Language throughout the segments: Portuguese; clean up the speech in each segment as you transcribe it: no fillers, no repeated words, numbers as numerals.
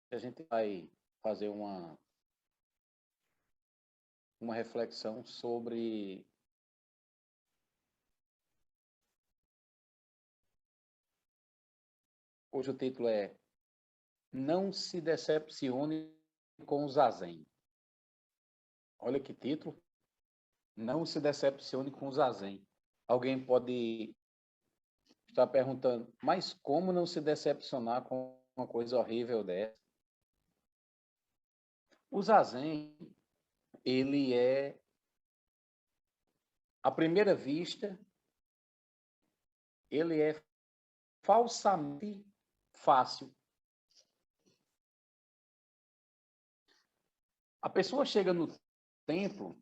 A gente vai fazer uma reflexão sobre hoje o título é Não se decepcione com o zazen. Olha que título. Não se decepcione com o zazen. Alguém pode estar perguntando, mas como não se decepcionar com uma coisa horrível dessa? O zazen, ele é, à primeira vista, ele é falsamente fácil. A pessoa chega no templo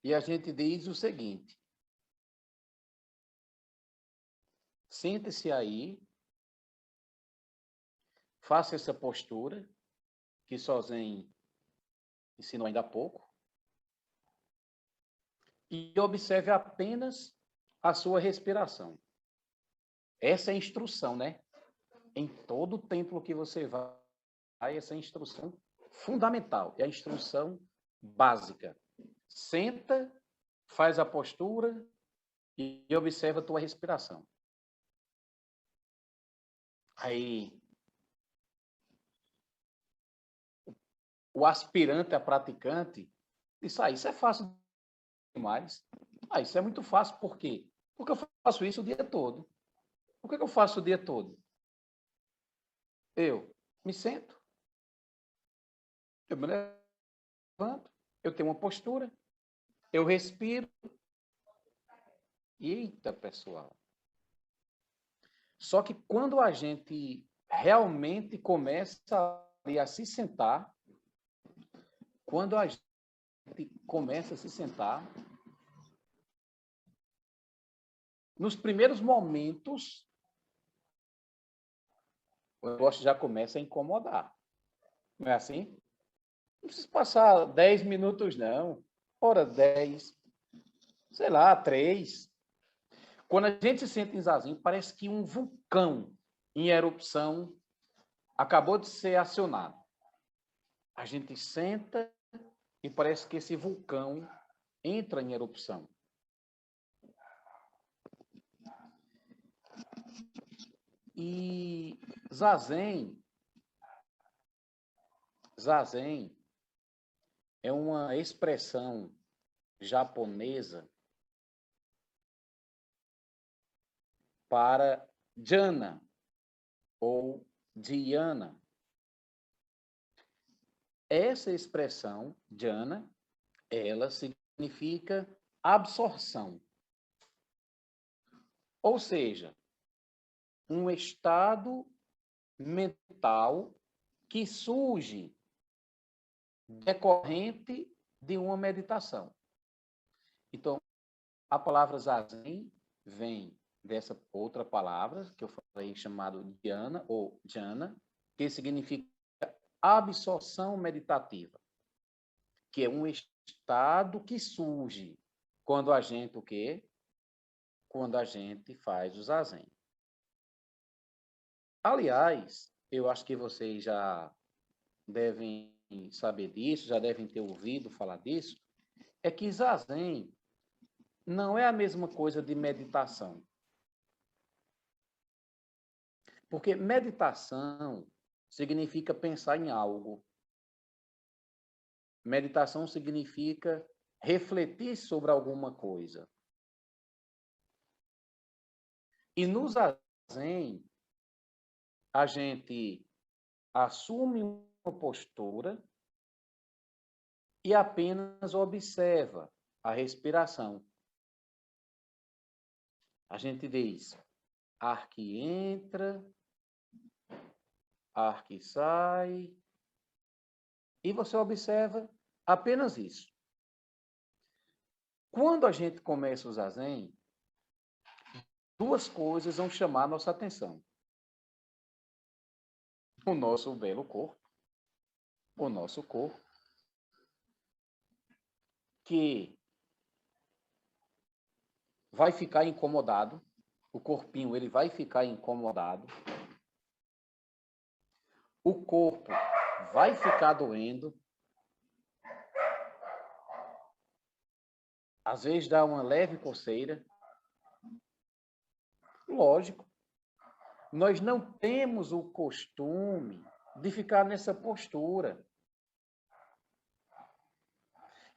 e a gente diz o seguinte: sente-se aí, faça essa postura, que Sozen ensinou ainda há pouco, e observe apenas a sua respiração. Essa é a instrução, né? Em todo templo que você vai, essa é a instrução fundamental, é a instrução básica. Senta, faz a postura e observa a tua respiração. Aí, o aspirante a praticante diz, isso é fácil demais. Isso é muito fácil, por quê? Porque eu faço isso o dia todo. Por que eu faço o dia todo? Eu me sento, eu me levanto, eu tenho uma postura, eu respiro. Eita, pessoal. Só que quando a gente realmente começa a se sentar, quando a gente começa a se sentar, nos primeiros momentos, o negócio já começa a incomodar. Não é assim? Não precisa passar 10 minutos, não. Ora, 10, sei lá, 3. Quando a gente se senta em zazen, parece que um vulcão em erupção acabou de ser acionado. A gente senta e parece que esse vulcão entra em erupção. E zazen é uma expressão japonesa para jhana ou dhyana. Essa expressão, jhana, ela significa absorção. Ou seja, um estado mental que surge decorrente de uma meditação. Então, a palavra zazen vem dessa outra palavra que eu falei, chamado dhyana ou jhana, que significa absorção meditativa, que é um estado que surge quando a gente o quê? Quando a gente faz o zazen. Aliás, eu acho que vocês já devem saber disso, já devem ter ouvido falar disso, é que zazen não é a mesma coisa de meditação. Porque meditação significa pensar em algo. Meditação significa refletir sobre alguma coisa. E no zazen, a gente assume uma postura e apenas observa a respiração. A gente diz, ar que entra, ar que sai, e você observa apenas isso. Quando a gente começa o zazen, duas coisas vão chamar a nossa atenção. O nosso belo corpo, o nosso corpo, que vai ficar incomodado, o corpinho ele vai ficar incomodado, o corpo vai ficar doendo, às vezes dá uma leve coceira. Lógico, nós não temos o costume de ficar nessa postura.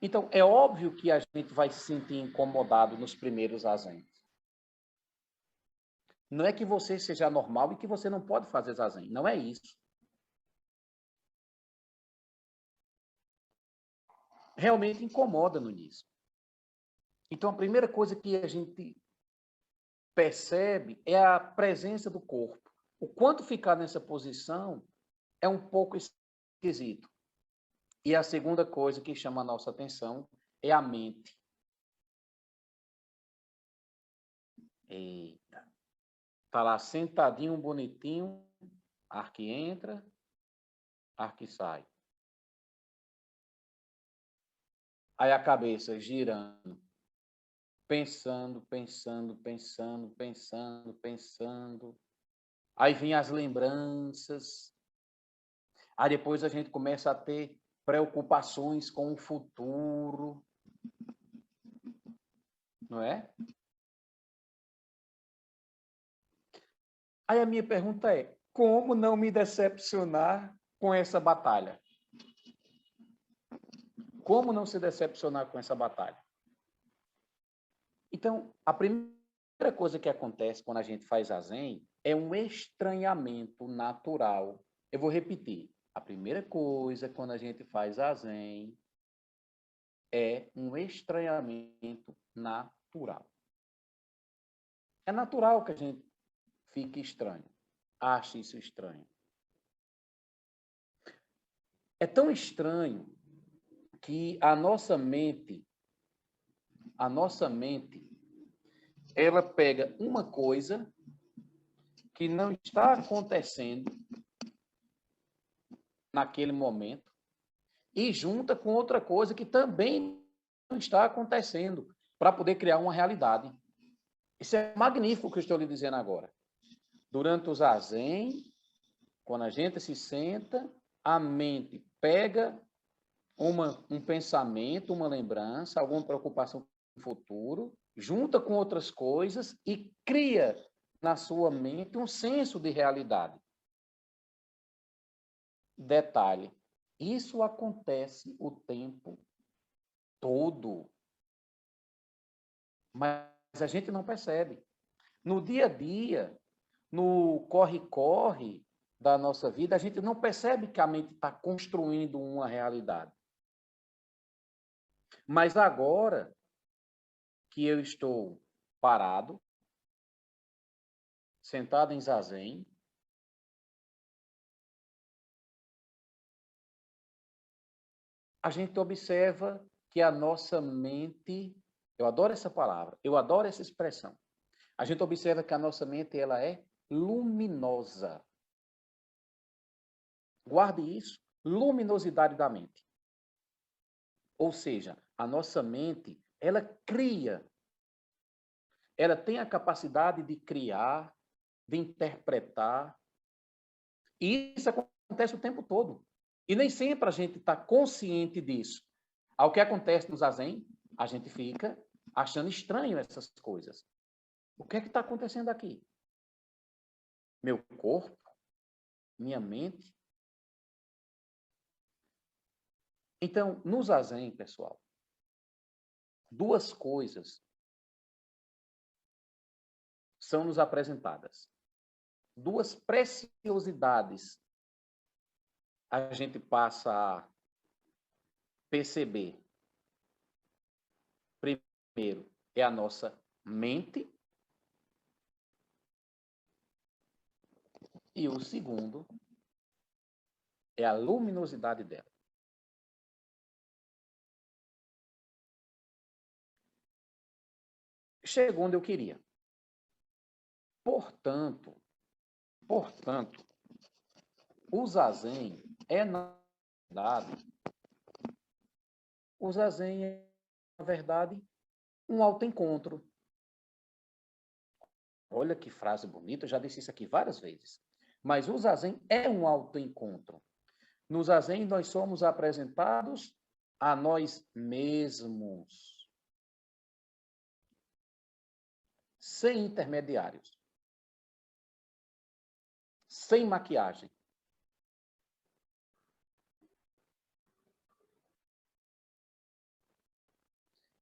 Então, é óbvio que a gente vai se sentir incomodado nos primeiros zazen. Não é que você seja normal e que você não pode fazer zazen. Não é isso. Realmente incomoda no início. Então, a primeira coisa que a gente percebe é a presença do corpo. O quanto ficar nessa posição é um pouco esquisito. E a segunda coisa que chama a nossa atenção é a mente. Eita. Tá lá sentadinho, bonitinho, ar que entra, ar que sai. Aí a cabeça girando, pensando. Aí vem as lembranças. Aí depois a gente começa a ter preocupações com o futuro. Não é? Aí a minha pergunta é: como não me decepcionar com essa batalha? Como não se decepcionar com essa batalha? Então, a primeira coisa que acontece quando a gente faz zazen é um estranhamento natural. Eu vou repetir. A primeira coisa quando a gente faz zazen é um estranhamento natural. É natural que a gente fique estranho, ache isso estranho. É tão estranho que a nossa mente, ela pega uma coisa que não está acontecendo naquele momento e junta com outra coisa que também não está acontecendo para poder criar uma realidade. Isso é magnífico o que eu estou lhe dizendo agora. Durante o zazen, quando a gente se senta, a mente pega um pensamento, uma lembrança, alguma preocupação com o futuro, junta com outras coisas e cria na sua mente um senso de realidade. Detalhe, isso acontece o tempo todo, mas a gente não percebe. No dia a dia, no corre-corre da nossa vida, a gente não percebe que a mente está construindo uma realidade. Mas agora que eu estou parado, sentado em zazen, a gente observa que a nossa mente, eu adoro essa palavra, eu adoro essa expressão. A gente observa que a nossa mente ela é luminosa. Guarde isso, luminosidade da mente. Ou seja, a nossa mente, ela cria, ela tem a capacidade de criar, de interpretar, e isso acontece o tempo todo. E nem sempre a gente está consciente disso. Ao que acontece no zazen, a gente fica achando estranho essas coisas. O que é que está acontecendo aqui? Meu corpo? Minha mente? Então, no zazen, pessoal, duas coisas são nos apresentadas. Duas preciosidades a gente passa a perceber. Primeiro, é a nossa mente. E o segundo é a luminosidade dela. Chegou onde eu queria. Portanto, o zazen é, na verdade, um autoencontro. Olha que frase bonita, eu já disse isso aqui várias vezes. Mas o zazen é um autoencontro. No zazen, nós somos apresentados a nós mesmos, sem intermediários, sem maquiagem.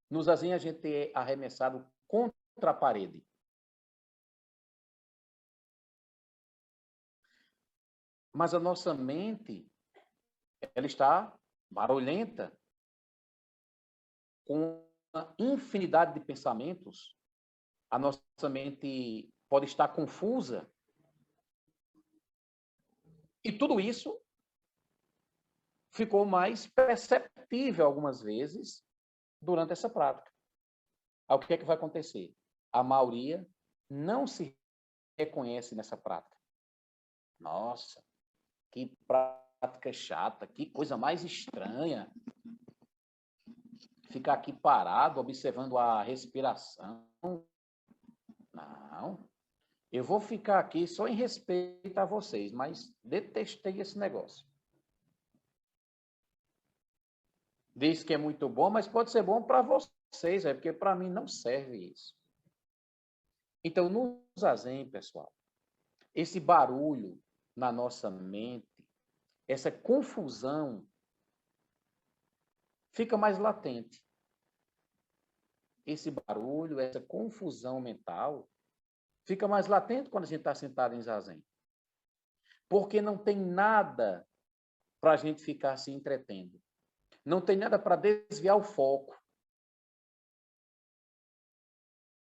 No zazen, a gente é arremessado contra a parede. Mas a nossa mente, ela está barulhenta, com uma infinidade de pensamentos. A nossa mente pode estar confusa. E tudo isso ficou mais perceptível algumas vezes durante essa prática. Aí, o que é que vai acontecer? A maioria não se reconhece nessa prática. Nossa, que prática chata, que coisa mais estranha. Ficar aqui parado, observando a respiração. Não. Eu vou ficar aqui só em respeito a vocês, mas detestei esse negócio. Diz que é muito bom, mas pode ser bom para vocês, porque para mim não serve isso. Então, no zazen, pessoal, esse barulho na nossa mente, essa confusão, fica mais latente. Esse barulho, essa confusão mental, fica mais latente quando a gente está sentado em zazen. Porque não tem nada para a gente ficar se entretendo. Não tem nada para desviar o foco.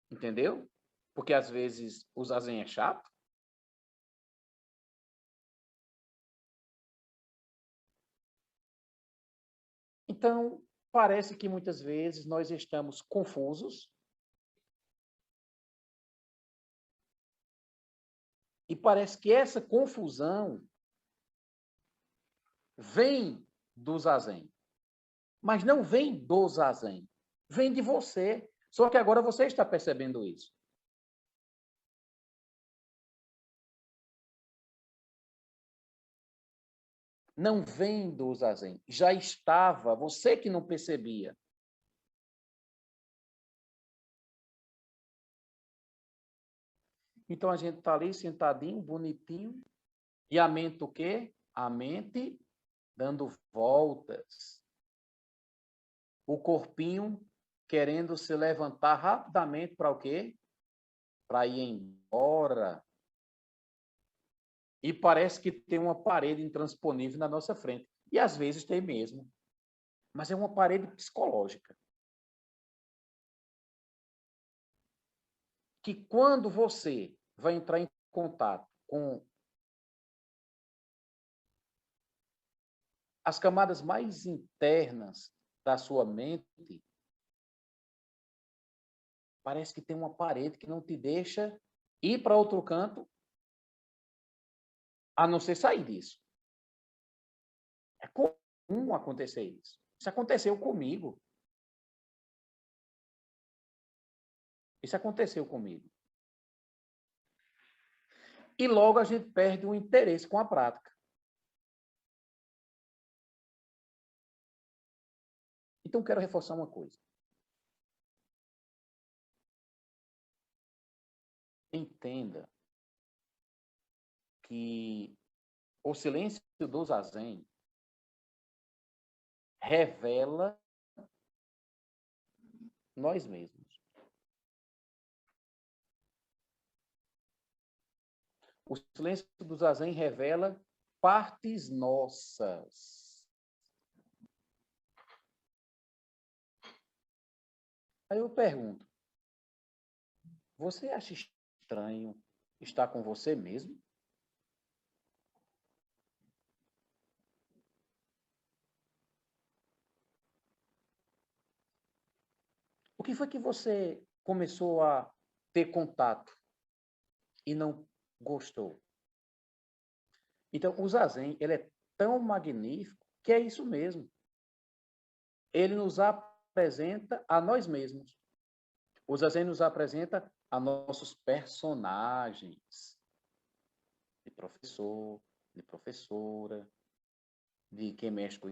Entendeu? Porque às vezes o zazen é chato. Então, parece que muitas vezes nós estamos confusos e parece que essa confusão vem do zazen, mas não vem do zazen, vem de você. Só que agora você está percebendo isso. Não vem do zazen, já estava, você que não percebia. Então a gente está ali sentadinho, bonitinho, e a mente o quê? A mente dando voltas. O corpinho querendo se levantar rapidamente para o quê? Para ir embora. E parece que tem uma parede intransponível na nossa frente. E às vezes tem mesmo. Mas é uma parede psicológica. Que quando você vai entrar em contato com as camadas mais internas da sua mente, parece que tem uma parede que não te deixa ir para outro canto, a não ser sair disso. É comum acontecer isso. Isso aconteceu comigo. Isso aconteceu comigo. E logo a gente perde o interesse com a prática. Então, quero reforçar uma coisa. Entenda que o silêncio do zazen revela nós mesmos. O silêncio do zazen revela partes nossas. Aí eu pergunto, você acha estranho estar com você mesmo? O que foi que você começou a ter contato e não gostou? Então, o zazen, ele é tão magnífico que é isso mesmo. Ele nos apresenta a nós mesmos. O zazen nos apresenta a nossos personagens. de professor, de professora, de quem mexe com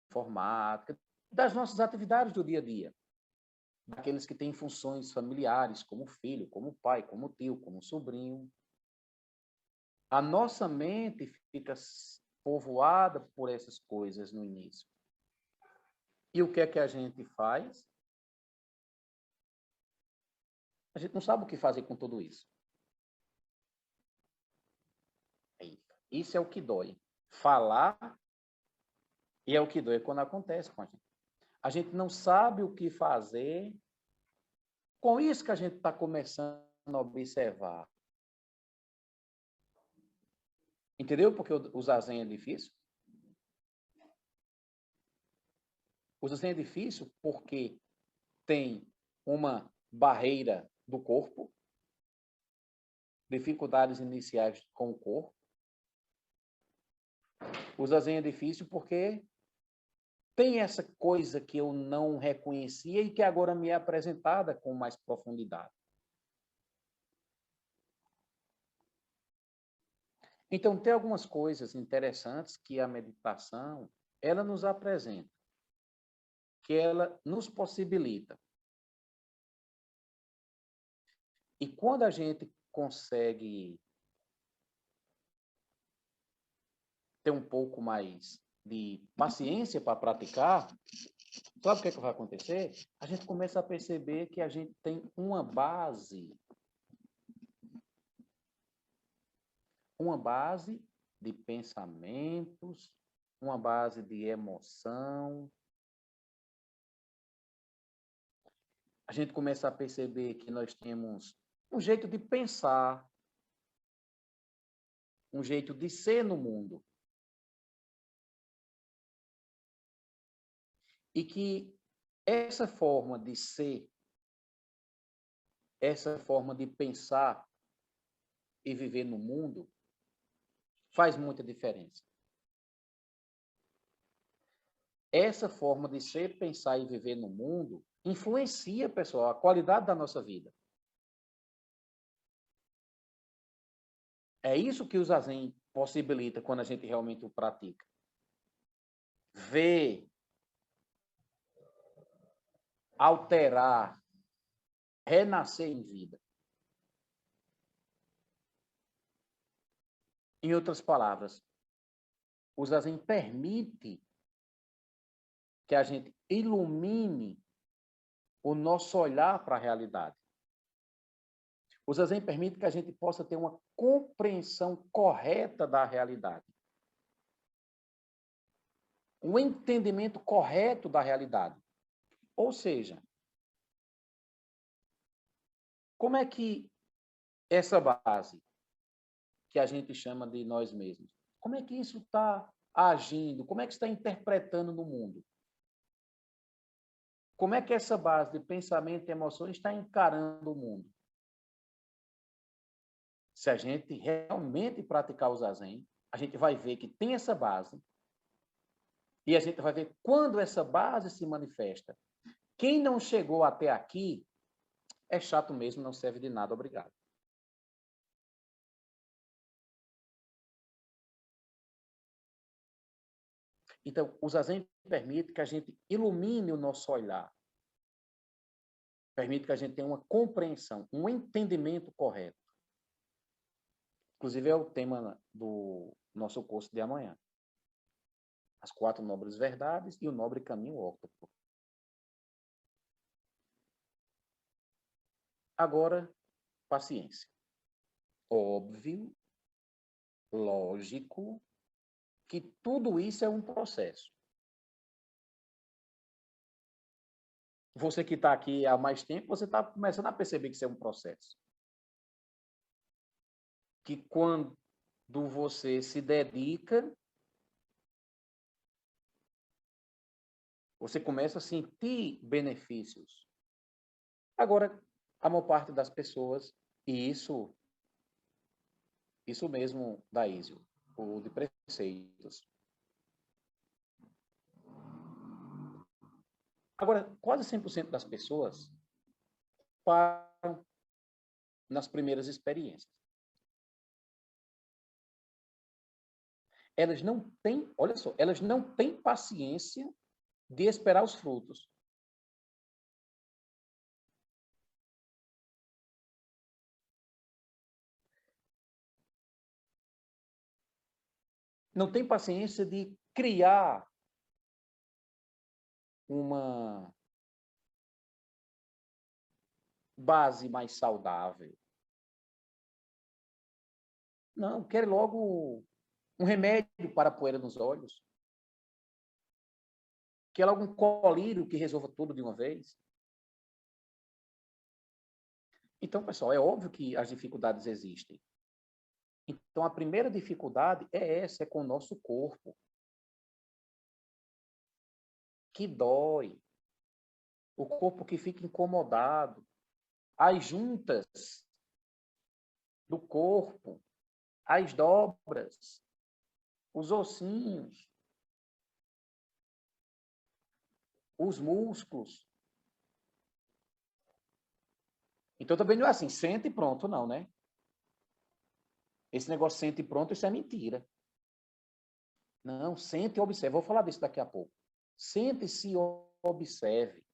informática, das nossas atividades do dia a dia, daqueles que têm funções familiares, como filho, como pai, como tio, como sobrinho. A nossa mente fica povoada por essas coisas no início. E o que é que a gente faz? A gente não sabe o que fazer com tudo isso. Isso é o que dói. Falar e é o que dói quando acontece com a gente. A gente não sabe o que fazer com isso que a gente está começando a observar. Entendeu? Porque o zazen é difícil? O zazen é difícil porque tem uma barreira do corpo, dificuldades iniciais com o corpo. O zazen é difícil porque tem essa coisa que eu não reconhecia e que agora me é apresentada com mais profundidade. Então, tem algumas coisas interessantes que a meditação, ela nos apresenta, que ela nos possibilita. E quando a gente consegue ter um pouco mais de paciência para praticar, sabe o que é que vai acontecer? A gente começa a perceber que a gente tem uma base de pensamentos, uma base de emoção. A gente começa a perceber que nós temos um jeito de pensar, um jeito de ser no mundo. E que essa forma de ser, essa forma de pensar e viver no mundo faz muita diferença. Essa forma de ser, pensar e viver no mundo influencia, pessoal, a qualidade da nossa vida. É isso que o Zazen possibilita quando a gente realmente o pratica. Ver, alterar, renascer em vida. Em outras palavras, o Zazen permite que a gente ilumine o nosso olhar para a realidade. O Zazen permite que a gente possa ter uma compreensão correta da realidade. Um entendimento correto da realidade. Ou seja, como é que essa base, que a gente chama de nós mesmos, como é que isso está agindo? Como é que está interpretando no mundo? Como é que essa base de pensamento e emoções está encarando o mundo? Se a gente realmente praticar o Zazen, a gente vai ver que tem essa base e a gente vai ver quando essa base se manifesta. Quem não chegou até aqui é chato mesmo, não serve de nada, obrigado. Então, o Zazen permite que a gente ilumine o nosso olhar, permite que a gente tenha uma compreensão, um entendimento correto. Inclusive, é o tema do nosso curso de amanhã. As 4 nobres verdades e o nobre caminho óptimo. Agora, paciência. Óbvio, lógico, que tudo isso é um processo. Você que está aqui há mais tempo, você está começando a perceber que isso é um processo. Que quando você se dedica, você começa a sentir benefícios. Agora, a maior parte das pessoas, e isso mesmo, Daísio, o de preceitos. Agora, quase 100% das pessoas param nas primeiras experiências. elas não têm, olha só, elas não têm paciência de esperar os frutos. Não tem paciência de criar uma base mais saudável. Não, quer logo um remédio para a poeira nos olhos. Quer logo um colírio que resolva tudo de uma vez. Então, pessoal, é óbvio que as dificuldades existem. Então, a primeira dificuldade é essa, é com o nosso corpo. Que dói. O corpo que fica incomodado. As juntas do corpo, as dobras, os ossinhos, os músculos. Então, também não é assim, senta e pronto, não, né? Esse negócio senta e pronto, isso é mentira. Não, sente e observe. Vou falar disso daqui a pouco. Sente e se observe.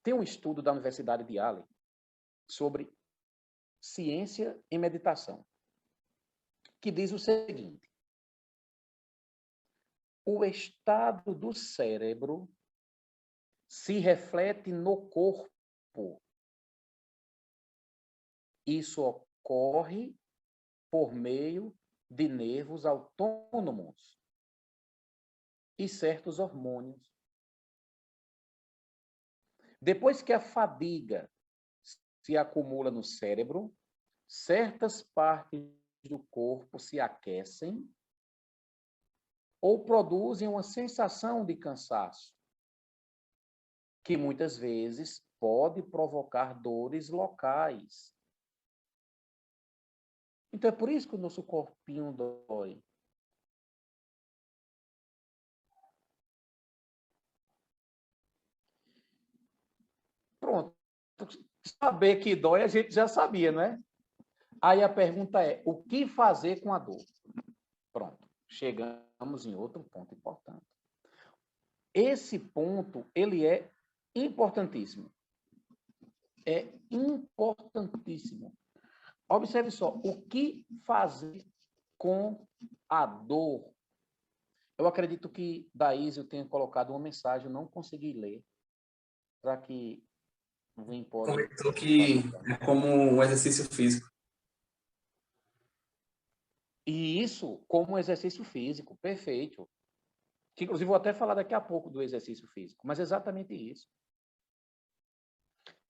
Tem um estudo da Universidade de Yale sobre ciência e meditação, que diz o seguinte: o estado do cérebro se reflete no corpo. Isso ocorre por meio de nervos autônomos e certos hormônios. Depois que a fadiga se acumula no cérebro, certas partes do corpo se aquecem ou produzem uma sensação de cansaço, que muitas vezes pode provocar dores locais. Então, é por isso que o nosso corpinho dói. Pronto. Saber que dói, a gente já sabia, não é? Aí a pergunta é, o que fazer com a dor? Pronto. Chegamos em outro ponto importante. Esse ponto, ele é importantíssimo. É importantíssimo. Observe só, o que fazer com a dor? Eu acredito que Daísio tenha colocado uma mensagem, eu não consegui ler, para que alguém pode Comentou que é como um exercício físico. E isso como exercício físico, perfeito. Que, inclusive, vou até falar daqui a pouco do exercício físico, mas exatamente isso.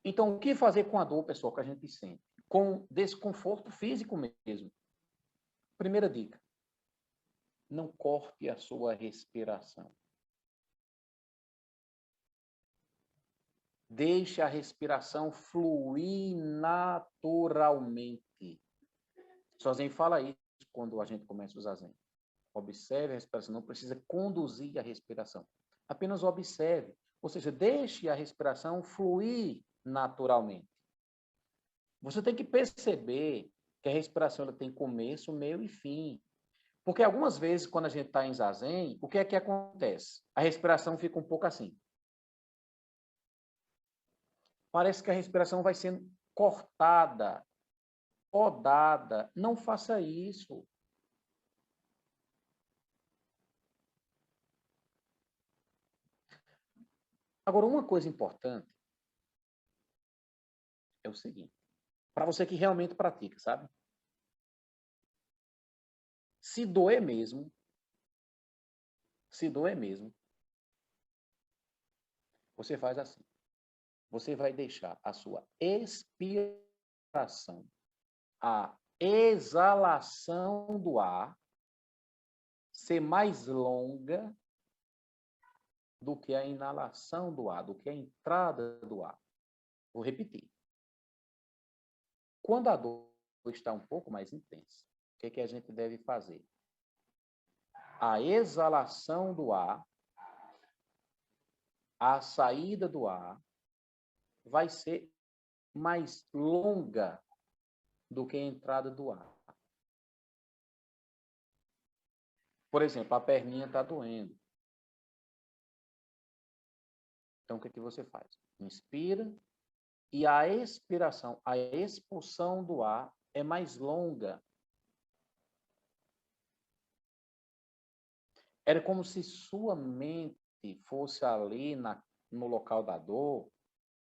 Então, o que fazer com a dor, pessoal, que a gente sente? Com desconforto físico mesmo. Primeira dica: não corte a sua respiração. Deixe a respiração fluir naturalmente. Sozinho fala isso quando a gente começa o zazen. Observe a respiração, não precisa conduzir a respiração. Apenas observe, ou seja, deixe a respiração fluir naturalmente. Você tem que perceber que a respiração ela tem começo, meio e fim. Porque algumas vezes, quando a gente está em zazen, o que é que acontece? A respiração fica um pouco assim. Parece que a respiração vai sendo cortada, podada. Não faça isso. Agora, uma coisa importante é o seguinte, para você que realmente pratica, sabe? Se doer mesmo, você faz assim. Você vai deixar a sua expiração, a exalação do ar, ser mais longa do que a inalação do ar, do que a entrada do ar. Vou repetir. Quando a dor está um pouco mais intensa, o que é que a gente deve fazer? A exalação do ar, a saída do ar, vai ser mais longa do que a entrada do ar. Por exemplo, a perninha está doendo. Então, o que você faz? Inspira e a expiração, a expulsão do ar é mais longa. Era como se sua mente fosse ali no local da dor,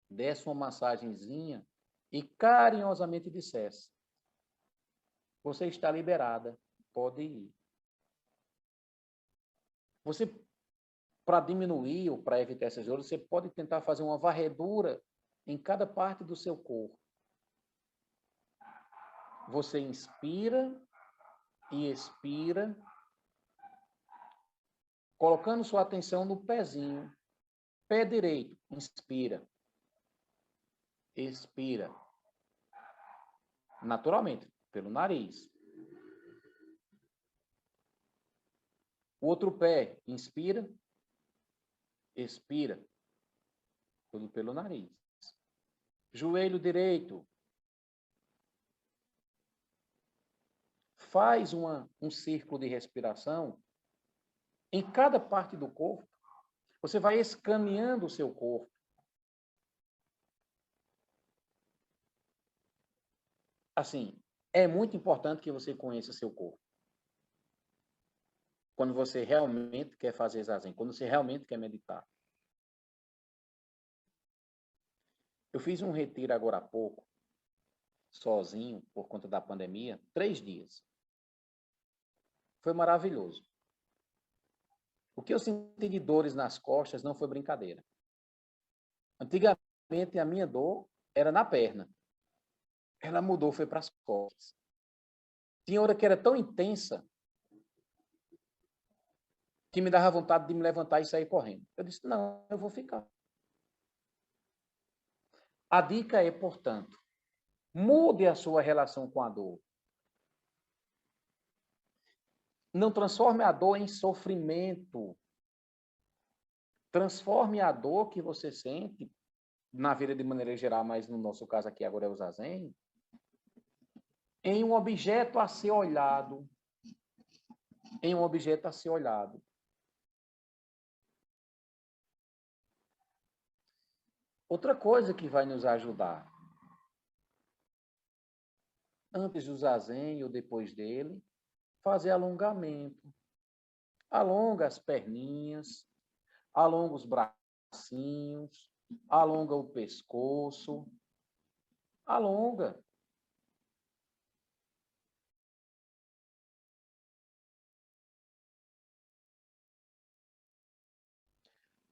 desse uma massagenzinha e carinhosamente dissesse: você está liberada, pode ir. Você, para diminuir ou para evitar essas dores, você pode tentar fazer uma varredura em cada parte do seu corpo. Você inspira e expira, colocando sua atenção no pezinho. Pé direito, inspira. Expira. Naturalmente, pelo nariz. O outro pé, inspira. Expira. Tudo pelo nariz. Joelho direito. Faz um círculo de respiração em cada parte do corpo. Você vai escaneando o seu corpo. Assim, é muito importante que você conheça seu corpo. Quando você realmente quer fazer zazen, quando você realmente quer meditar. Eu fiz um retiro agora há pouco, sozinho, por conta da pandemia, 3 dias. Foi maravilhoso. O que eu senti de dores nas costas não foi brincadeira. Antigamente, a minha dor era na perna. Ela mudou, foi para as costas. Tinha hora que era tão intensa que me dava vontade de me levantar e sair correndo. Eu disse, não, eu vou ficar. A dica é, portanto, mude a sua relação com a dor. Não transforme a dor em sofrimento. Transforme a dor que você sente, na vida de maneira geral, mas no nosso caso aqui agora é o zazen, em um objeto a ser olhado. Em um objeto a ser olhado. Outra coisa que vai nos ajudar, antes do zazen ou depois dele, fazer alongamento. Alonga as perninhas, alonga os bracinhos, alonga o pescoço, alonga.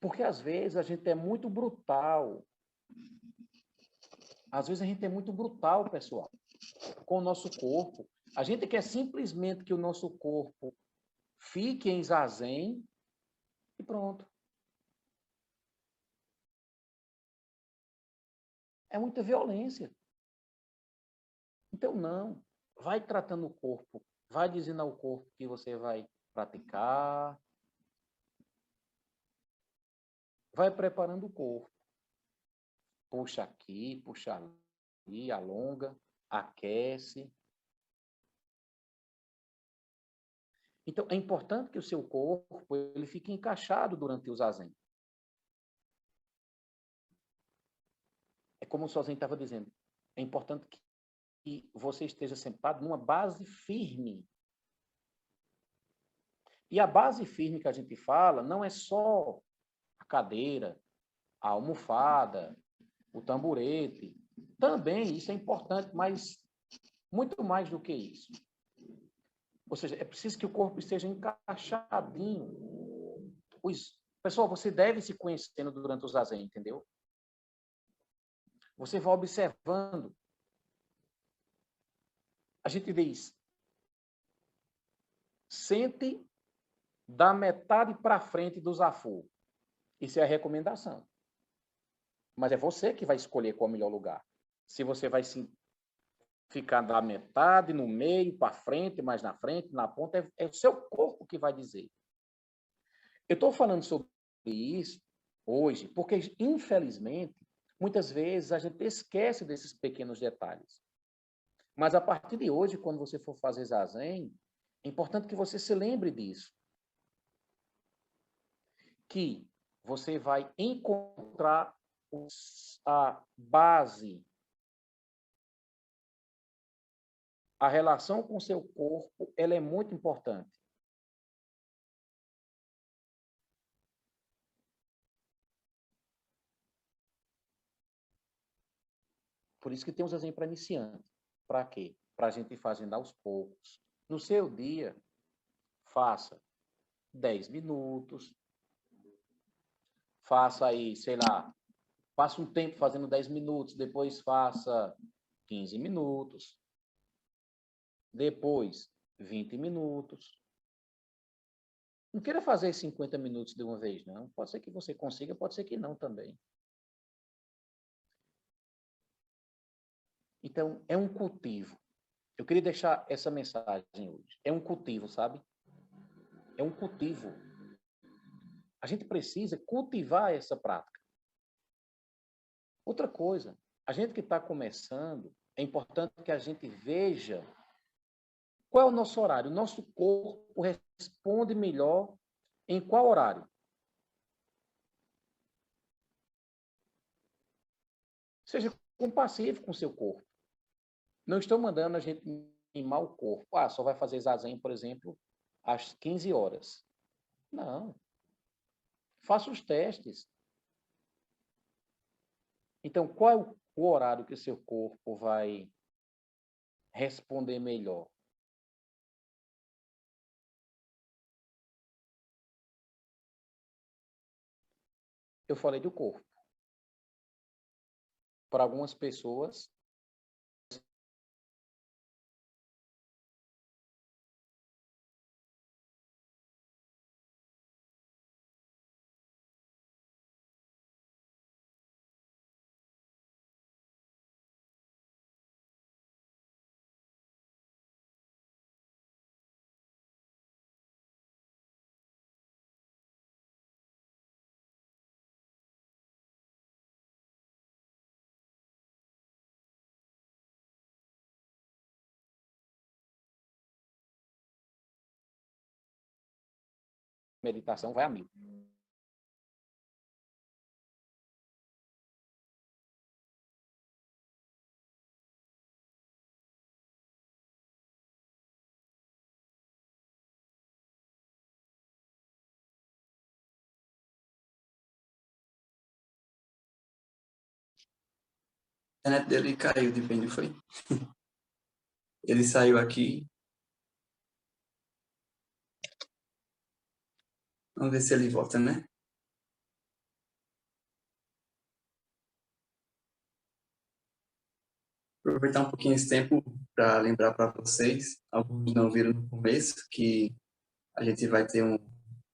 Porque às vezes a gente é muito brutal. Às vezes a gente é muito brutal, pessoal, com o nosso corpo. A gente quer simplesmente que o nosso corpo fique em zazen e pronto. É muita violência. Então, não. Vai tratando o corpo. Vai dizendo ao corpo que você vai praticar. Vai preparando o corpo. Puxa aqui, puxa ali, alonga, aquece. Então, é importante que o seu corpo ele fique encaixado durante o zazen. É como o Sozinho estava dizendo. É importante que você esteja sentado numa base firme. E a base firme que a gente fala não é só a cadeira, a almofada, o tamborete. Também isso é importante, mas muito mais do que isso. Ou seja, é preciso que o corpo esteja encaixadinho. Pessoal, você deve se conhecendo durante o zazen, entendeu? Você vai observando. A gente diz, sente da metade para frente do zafu. Isso é a recomendação. Mas é você que vai escolher qual é o melhor lugar. Se você vai ficar da metade, no meio, para frente, mais na frente, na ponta, é o seu corpo que vai dizer. Eu estou falando sobre isso hoje porque, infelizmente, muitas vezes a gente esquece desses pequenos detalhes. Mas a partir de hoje, quando você for fazer zazen, é importante que você se lembre disso. que você vai encontrar a base, a relação com o seu corpo, ela é muito importante. Por isso que tem os exemplos para iniciante. Para quê? Para a gente ir fazendo aos poucos. No seu dia, faça 10 minutos, faça aí, sei lá, passa um tempo fazendo 10 minutos, depois faça 15 minutos, depois 20 minutos. Não queira fazer 50 minutos de uma vez, não. Pode ser que você consiga, pode ser que não também. Então, é um cultivo. Eu queria deixar essa mensagem hoje. É um cultivo, sabe? É um cultivo. A gente precisa cultivar essa prática. Outra coisa, a gente que está começando, é importante que a gente veja qual é o nosso horário. O nosso corpo responde melhor em qual horário? Seja compassivo com o seu corpo. Não estou mandando a gente mimar o corpo. Ah, só vai fazer zazen, por exemplo, às 15 horas. Não. Faça os testes. Então, qual é o horário que o seu corpo vai responder melhor? Eu falei do corpo. Para algumas pessoas, meditação vai a mil. A internet dele caiu de repente, foi? Ele saiu aqui. Vamos ver se ele volta, né? Aproveitar um pouquinho esse tempo para lembrar para vocês, alguns não viram no começo, que a gente vai ter um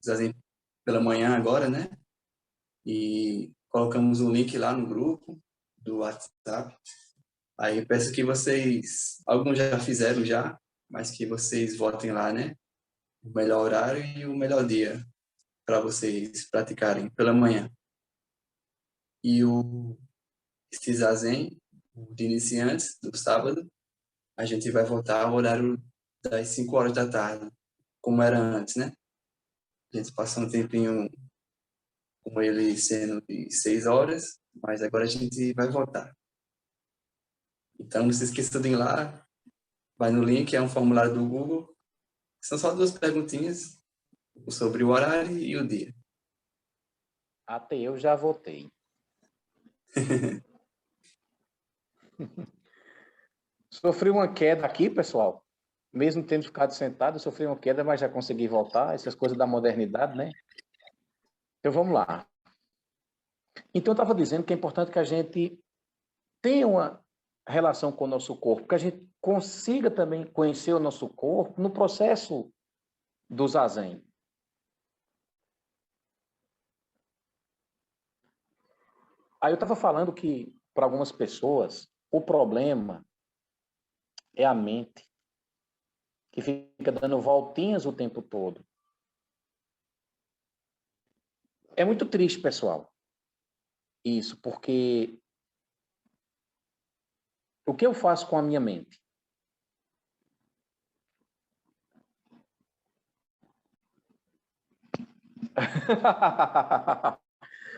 zazen pela manhã agora, né? E colocamos um link lá no grupo do WhatsApp. Aí peço que vocês, alguns já fizeram já, mas que vocês votem lá, né? O melhor horário e o melhor dia para vocês praticarem pela manhã. E esse zazen, o de iniciantes, do sábado, a gente vai voltar ao horário das 5 horas da tarde, como era antes, né? A gente passou um tempinho com ele sendo de 6 horas, mas agora a gente vai voltar. Então, não se esqueça de ir lá, vai no link, é um formulário do Google. São só 2 perguntinhas sobre o horário e o dia. Até eu já votei. Sofri uma queda aqui, pessoal. Mesmo tendo ficado sentado, eu sofri uma queda, mas já consegui voltar. Essas coisas da modernidade, né? Então, vamos lá. Então, eu estava dizendo que é importante que a gente tenha uma relação com o nosso corpo, que a gente consiga também conhecer o nosso corpo no processo do zazen. Aí eu estava falando que, para algumas pessoas, o problema é a mente, que fica dando voltinhas o tempo todo. É muito triste, pessoal, isso, porque o que eu faço com a minha mente?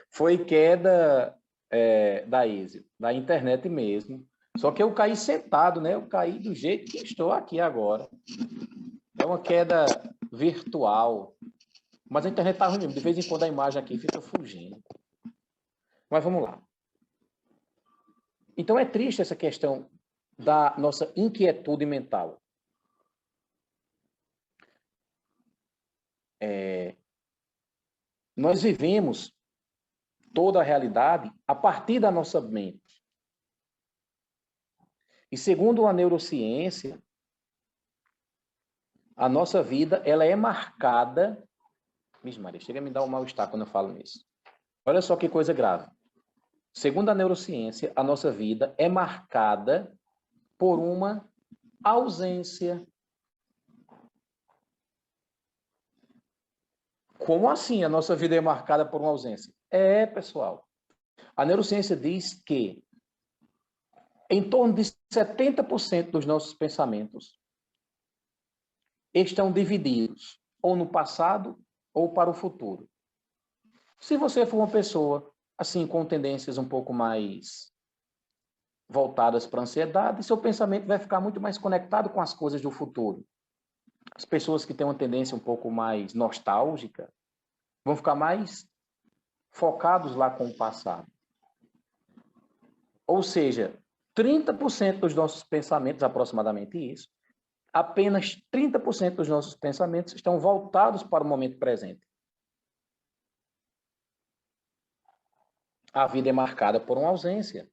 Foi queda da ISIS, da internet mesmo. Só que eu caí sentado, né? Eu caí do jeito que estou aqui agora. É uma queda virtual. Mas a internet está ruim mesmo. De vez em quando a imagem aqui fica fugindo. Mas vamos lá. Então é triste essa questão da nossa inquietude mental. Nós vivemos toda a realidade a partir da nossa mente. E segundo a neurociência, a nossa vida ela é marcada... Vixe Maria, chega a me dar um mal-estar quando eu falo nisso. Olha só que coisa grave. Segundo a neurociência, a nossa vida é marcada por uma ausência. Como assim a nossa vida é marcada por uma ausência? Pessoal. A neurociência diz que em torno de 70% dos nossos pensamentos estão divididos ou no passado ou para o futuro. Se você for uma pessoa assim com tendências um pouco mais voltadas para a ansiedade, seu pensamento vai ficar muito mais conectado com as coisas do futuro. As pessoas que têm uma tendência um pouco mais nostálgica vão ficar mais focados lá com o passado. Ou seja, 30% dos nossos pensamentos, aproximadamente isso, apenas 30% dos nossos pensamentos estão voltados para o momento presente. A vida é marcada por uma ausência.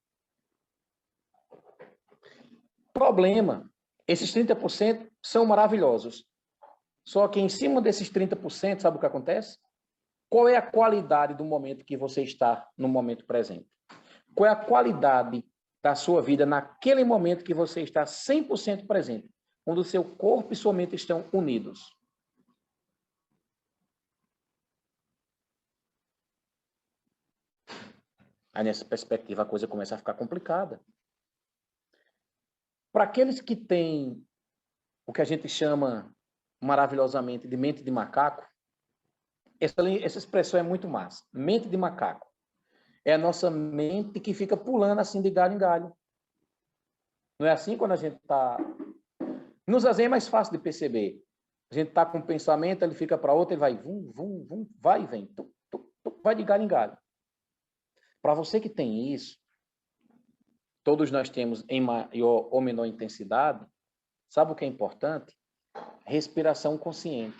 Problema, esses 30% são maravilhosos. Só que em cima desses 30%, sabe o que acontece? Qual é a qualidade do momento que você está no momento presente? Qual é a qualidade da sua vida naquele momento que você está 100% presente, onde o seu corpo e sua mente estão unidos? Aí, nessa perspectiva, a coisa começa a ficar complicada. Para aqueles que têm o que a gente chama maravilhosamente de mente de macaco, essa expressão é muito massa. Mente de macaco. É a nossa mente que fica pulando assim de galho em galho. Não é assim quando a gente está... No zazen é mais fácil de perceber. A gente está com um pensamento, ele fica para outro, ele vai vum, vum, vum, vai e vem, vai de galho em galho. Para você que tem isso, todos nós temos em maior ou menor intensidade, sabe o que é importante? Respiração consciente.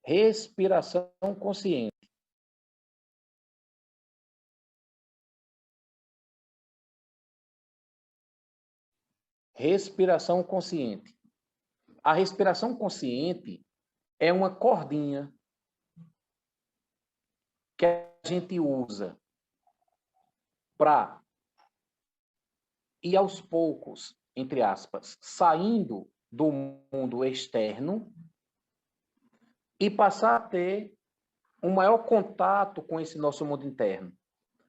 Respiração consciente. Respiração consciente. A respiração consciente é uma cordinha que a gente usa para ir aos poucos, entre aspas, saindo do mundo externo e passar a ter um maior contato com esse nosso mundo interno,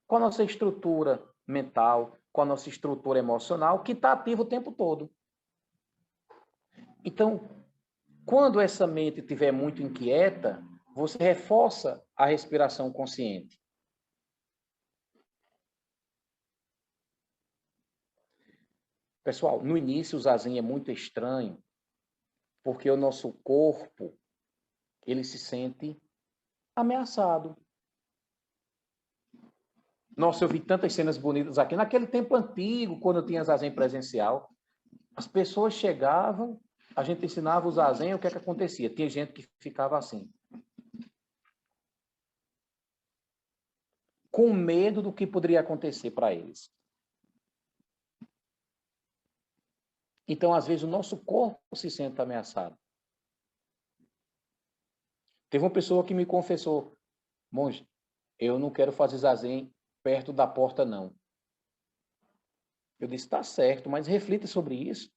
com a nossa estrutura mental, com a nossa estrutura emocional, que está ativa o tempo todo. Então, quando essa mente estiver muito inquieta, você reforça a respiração consciente. Pessoal, no início o zazen é muito estranho, porque o nosso corpo, ele se sente ameaçado. Nossa, eu vi tantas cenas bonitas aqui. Naquele tempo antigo, quando eu tinha zazen presencial, as pessoas chegavam, a gente ensinava o zazen, o que é que acontecia? Tinha gente que ficava assim, com medo do que poderia acontecer para eles. Então, às vezes, o nosso corpo se sente ameaçado. Teve uma pessoa que me confessou: monge, eu não quero fazer zazen perto da porta, não. Eu disse: tá certo, mas reflita sobre isso.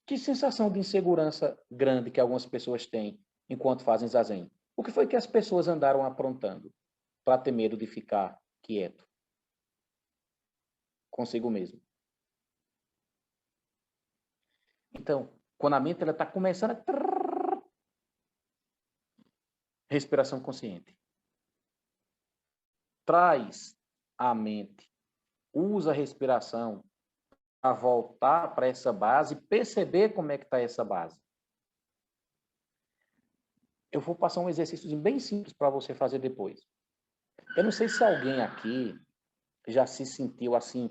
Que sensação de insegurança grande que algumas pessoas têm enquanto fazem zazen? O que foi que as pessoas andaram aprontando para ter medo de ficar quieto consigo mesmo? Então, quando a mente está começando a... Respiração consciente. Traz a mente, usa a respiração para voltar para essa base e perceber como é que está essa base. Eu vou passar um exercício bem simples para você fazer depois. Eu não sei se alguém aqui já se sentiu assim,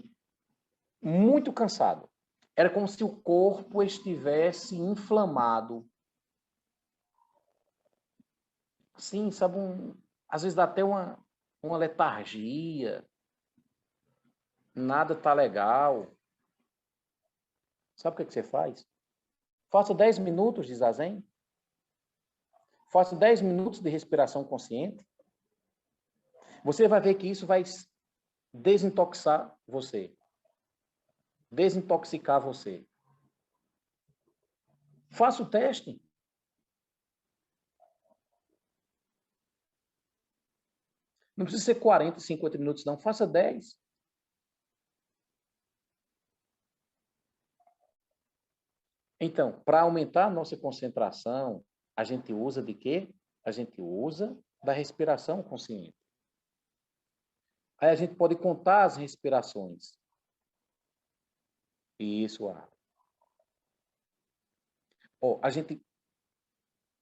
muito cansado. Era como se o corpo estivesse inflamado. Sim, sabe, às vezes dá até uma letargia. Nada tá legal. Sabe o que você faz? Faça 10 minutos de zazen. Faça 10 minutos de respiração consciente. Você vai ver que isso vai desintoxicar você. Desintoxicar você. Faça o teste. Não precisa ser 40, 50 minutos, não. Faça 10. Então, para aumentar a nossa concentração, a gente usa de quê? A gente usa da respiração consciente. Aí a gente pode contar as respirações. Isso, ar.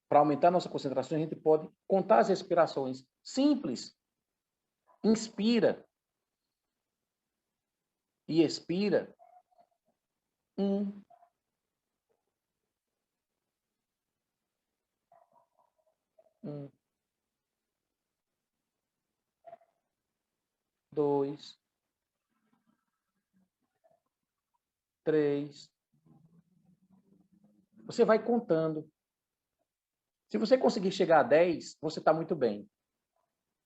Para aumentar a nossa concentração, a gente pode contar as respirações. Simples. Inspira. E expira. 1. 1. 2. 3. Você vai contando. Se você conseguir chegar a 10, você está muito bem.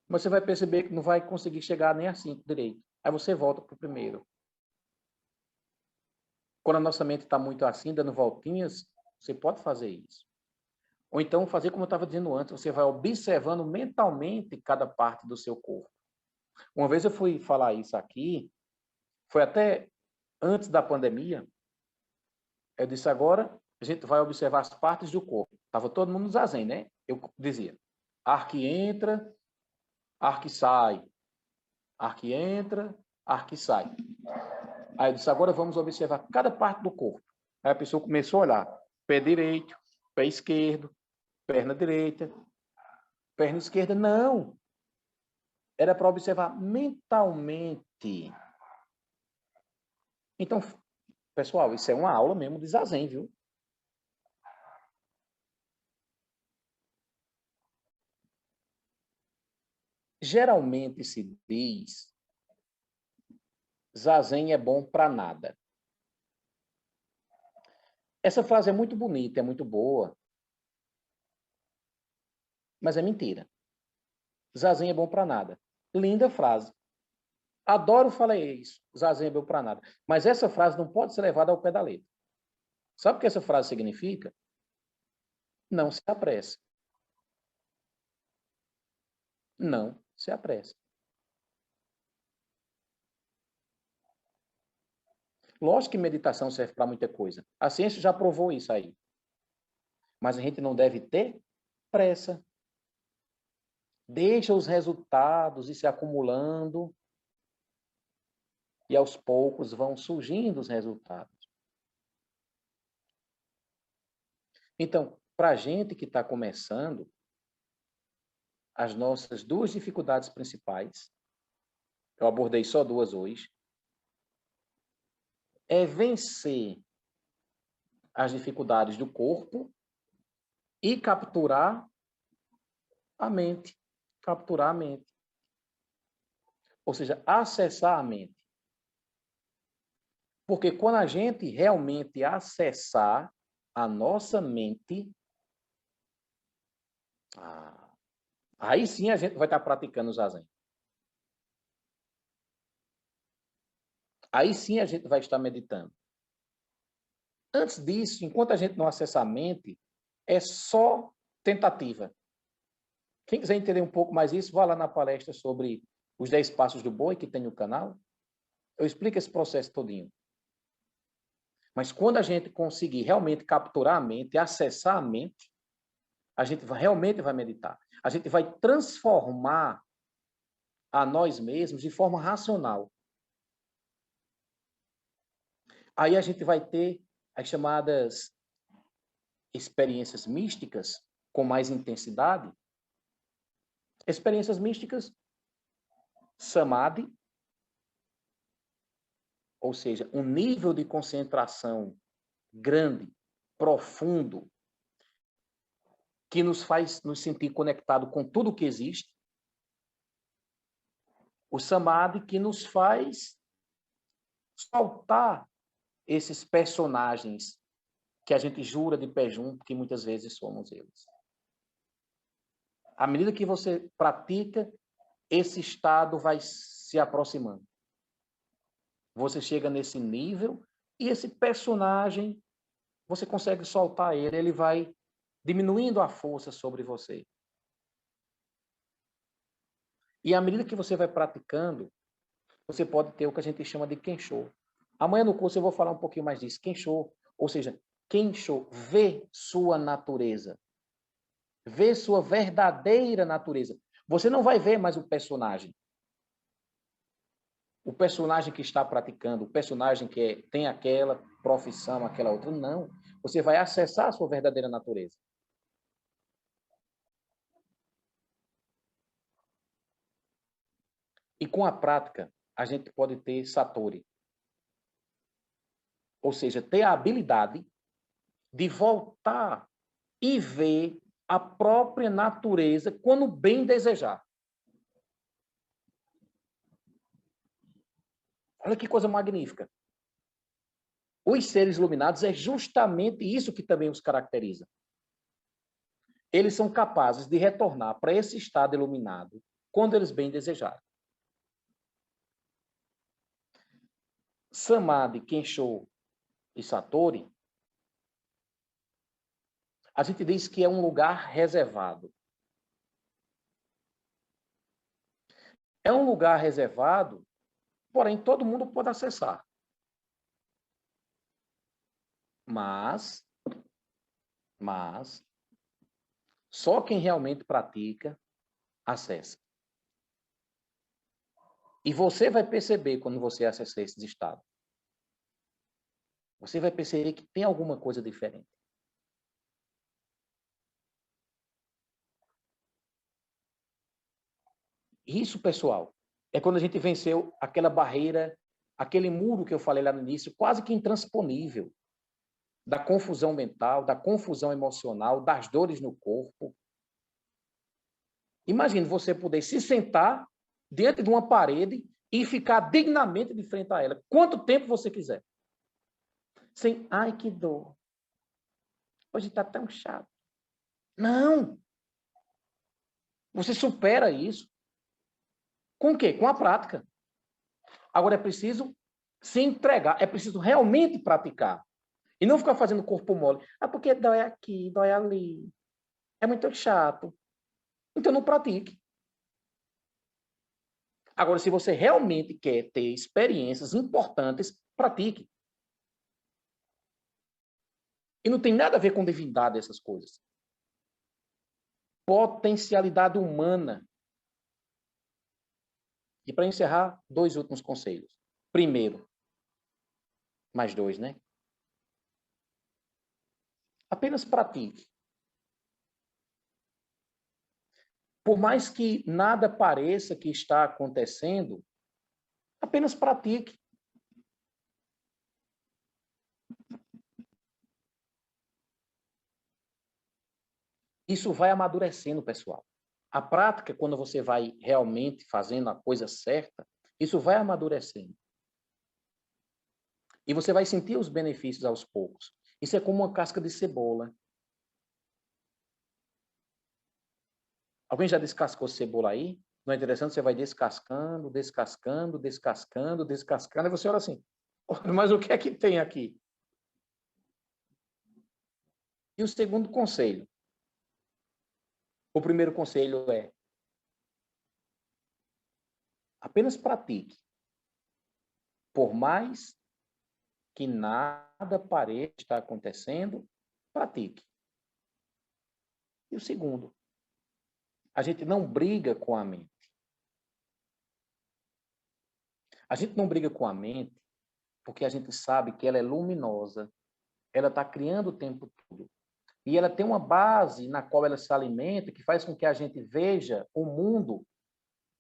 Mas você vai perceber que não vai conseguir chegar nem a 5 direito. Aí você volta para o primeiro. Quando a nossa mente está muito assim, dando voltinhas, você pode fazer isso. Ou então fazer como eu estava dizendo antes, você vai observando mentalmente cada parte do seu corpo. Uma vez eu fui falar isso aqui, foi até antes da pandemia, eu disse agora, a gente vai observar as partes do corpo. Estava todo mundo no zazen, né? Eu dizia, ar que entra, ar que sai. Ar que entra, ar que sai. Aí eu disse, agora vamos observar cada parte do corpo. Aí a pessoa começou a olhar, pé direito, pé esquerdo, perna direita, perna esquerda. Não! Era para observar mentalmente. Então, pessoal, isso é uma aula mesmo de zazen, viu? Geralmente se diz, zazen é bom para nada. Essa frase é muito bonita, é muito boa, mas é mentira. Zazen é bom para nada. Linda frase. Adoro falar isso. Zazen é bom para nada. Mas essa frase não pode ser levada ao pé da letra. Sabe o que essa frase significa? Não se apresse. Não se apresse. Lógico que meditação serve para muita coisa. A ciência já provou isso aí. Mas a gente não deve ter pressa. Deixa os resultados ir se acumulando e aos poucos vão surgindo os resultados. Então, para a gente que está começando, as nossas 2 dificuldades principais, eu abordei só 2 hoje, é vencer as dificuldades do corpo e capturar a mente. Capturar a mente. Ou seja, acessar a mente. Porque quando a gente realmente acessar a nossa mente, aí sim a gente vai estar praticando o zazen. Aí sim a gente vai estar meditando. Antes disso, enquanto a gente não acessa a mente, é só tentativa. Quem quiser entender um pouco mais isso, vá lá na palestra sobre os 10 passos do boi, que tem no canal. Eu explico esse processo todinho. Mas quando a gente conseguir realmente capturar a mente, acessar a mente, a gente realmente vai meditar. A gente vai transformar a nós mesmos de forma racional. Aí a gente vai ter as chamadas experiências místicas com mais intensidade. Experiências místicas, samadhi, ou seja, um nível de concentração grande, profundo, que nos faz nos sentir conectados com tudo que existe. O samadhi que nos faz soltar esses personagens que a gente jura de pé junto, que muitas vezes somos eles. À medida que você pratica, esse estado vai se aproximando. Você chega nesse nível e esse personagem, você consegue soltar ele, ele vai diminuindo a força sobre você. E à medida que você vai praticando, você pode ter o que a gente chama de Kensho. Amanhã no curso eu vou falar um pouquinho mais disso. Kensho, ou seja, Kensho, vê sua natureza. Vê sua verdadeira natureza. Você não vai ver mais o personagem. O personagem que está praticando, o personagem que tem aquela profissão, aquela outra. Não. Você vai acessar a sua verdadeira natureza. E com a prática, a gente pode ter Satori. Ou seja, ter a habilidade de voltar e ver a própria natureza quando bem desejar. Olha que coisa magnífica. Os seres iluminados é justamente isso que também os caracteriza. Eles são capazes de retornar para esse estado iluminado quando eles bem desejarem. Samadhi, Kensho e Satori, a gente diz que é um lugar reservado. É um lugar reservado, porém todo mundo pode acessar. Mas só quem realmente pratica acessa. E você vai perceber quando você acessar esses estados. Você vai perceber que tem alguma coisa diferente. Isso, pessoal, é quando a gente venceu aquela barreira, aquele muro que eu falei lá no início, quase que intransponível, da confusão mental, da confusão emocional, das dores no corpo. Imagine você poder se sentar diante de uma parede e ficar dignamente de frente a ela, quanto tempo você quiser. Sem, ai, que dor. Hoje está tão chato. Não! Você supera isso. Com o quê? Com a prática. Agora é preciso se entregar, é preciso realmente praticar. E não ficar fazendo corpo mole. Ah, porque dói aqui, dói ali. É muito chato. Então não pratique. Agora, se você realmente quer ter experiências importantes, pratique. E não tem nada a ver com divindade essas coisas. Potencialidade humana. E para encerrar, 2 últimos conselhos. Primeiro, mais 2, né? Apenas pratique. Por mais que nada pareça que está acontecendo, apenas pratique. Isso vai amadurecendo, pessoal. A prática, quando você vai realmente fazendo a coisa certa, isso vai amadurecendo. E você vai sentir os benefícios aos poucos. Isso é como uma casca de cebola. Alguém já descascou cebola aí? Não é interessante? Você vai descascando, descascando, descascando, descascando, e você olha assim, mas o que é que tem aqui? E o segundo conselho? O primeiro conselho é apenas pratique. Por mais que nada pareça estar acontecendo, pratique. E o segundo, a gente não briga com a mente. A gente não briga com a mente porque a gente sabe que ela é luminosa, ela está criando o tempo todo. E ela tem uma base na qual ela se alimenta, que faz com que a gente veja o mundo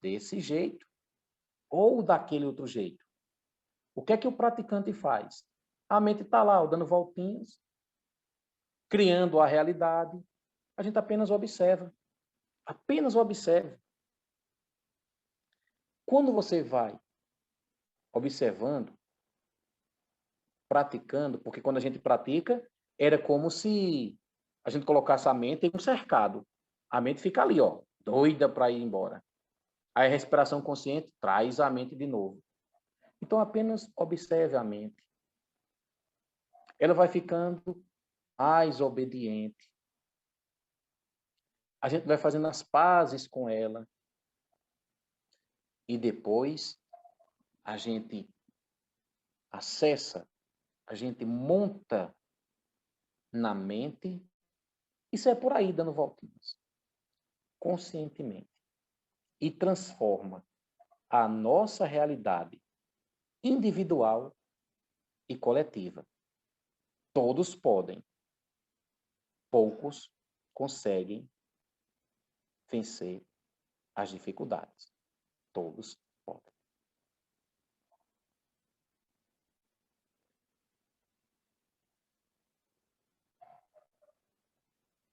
desse jeito ou daquele outro jeito. O que é que o praticante faz? A mente está lá, dando voltinhas, criando a realidade. A gente apenas observa. Apenas observa. Quando você vai observando, praticando, porque quando a gente pratica, era como se a gente colocasse a mente em um cercado. A mente fica ali, ó, doida para ir embora. Aí a respiração consciente traz a mente de novo. Então, apenas observe a mente. Ela vai ficando mais obediente. A gente vai fazendo as pazes com ela. E depois, a gente acessa, a gente monta na mente e sai por aí dando voltinhas. Conscientemente. E transforma a nossa realidade individual e coletiva. Todos podem. Poucos conseguem vencer as dificuldades. Todos podem.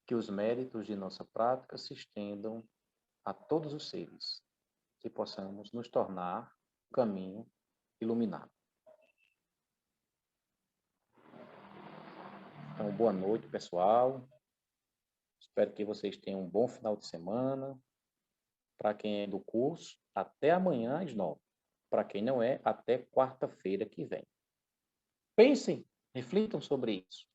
Que os méritos de nossa prática se estendam a todos os seres, que possamos nos tornar um caminho iluminado. Então, boa noite, pessoal. Espero que vocês tenham um bom final de semana. Para quem é do curso, até amanhã às 9. Para quem não é, até quarta-feira que vem. Pensem, reflitam sobre isso.